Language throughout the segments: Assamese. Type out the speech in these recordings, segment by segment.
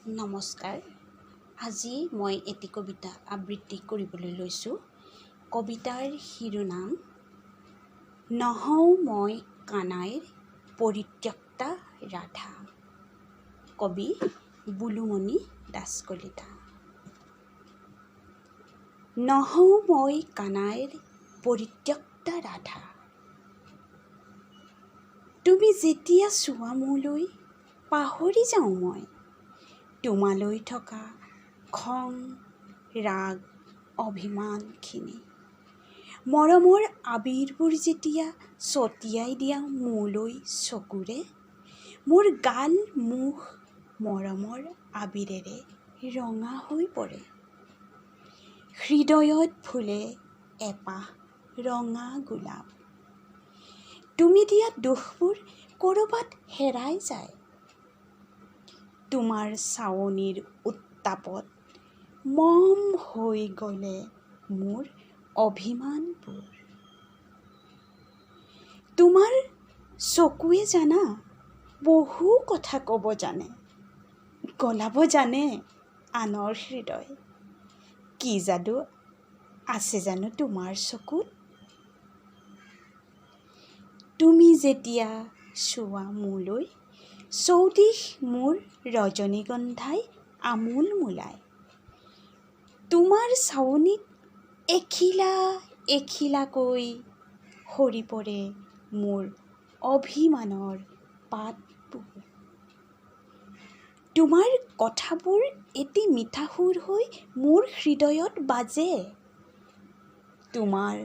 নমস্কাৰ। আজি মই এটি কবিতা আবৃত্তি কৰিবলৈ লৈছোঁ। কবিতাৰ শিৰোনাম নহওঁ মই কানাইৰ পৰিত্যক্তা ৰাধা। কবি বুলুমণি দাস কলিতা। নহওঁ মই কানাইৰ পৰিত্যক্তা ৰাধা, তুমি যেতিয়া চোৱা মোলৈ পাহৰি যাওঁ মই। তোমালৈ থকা খং ৰাগ অভিমানখিনি, মৰমৰ আবিৰবোৰ যেতিয়া ছটিয়াই দিয়া মোলৈ চকুৰে, মোৰ গাল মুখ মৰমৰ আবিৰেৰে ৰঙা হৈ পৰে। হৃদয়ত ফুলে এপাহ ৰঙা গোলাপ, তুমি দিয়া দুখবোৰ ক'ৰবাত হেৰাই যায়। তোমাৰ চাৱনিৰ উত্তাপত মম হৈ গ'লে মোৰ অভিমানবোৰ। তোমাৰ চকুৱে জানা বহু কথা ক'ব জানে, গলাব জানে আনৰ হৃদয়। কি যাদু আছে জানো তোমাৰ চকুত? তুমি যেতিয়া চোৱা মোলৈ, চৌদিশ মোৰ ৰজনীগন্ধাই আমোল মোলায়। তোমাৰ চাৱনিত এখিলা এখিলাকৈ সৰি পৰে মোৰ অভিমানৰ পাতবোৰ। তোমাৰ কথাবোৰ এটি মিঠা সুৰ হৈ মোৰ হৃদয়ত বাজে। তোমাৰ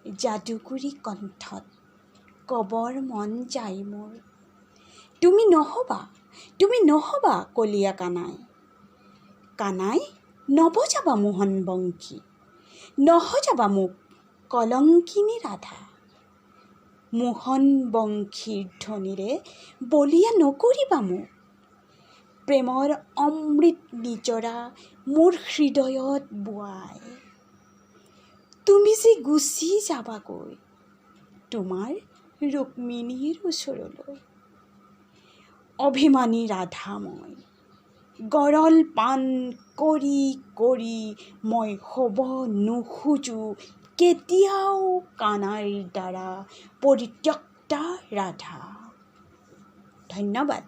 যাদুকৰী কণ্ঠত ক'বৰ মন যায় মোৰ। তুমি নহ'বা কলীয়া কানাই। কানাই নবজাবা মোহন বংশী, নহজাবা মোক কলংকিনী ৰাধা। মোহন বংশীৰ ধ্বনিৰে বলিয়া নকৰিবা মোক। প্ৰেমৰ অমৃত নিজৰা মোৰ হৃদয়ত বোৱাই তুমি যে গুচি যাবাগৈ তোমাৰ ৰুক্মিণীৰ ওচৰলৈ। অভিমানী ৰাধা মই, গৰল পান কৰি কৰি মই হ'ব নোখোজো কেতিয়াও কানাইৰ দ্বাৰা পৰিত্যক্তা ৰাধা। ধন্যবাদ।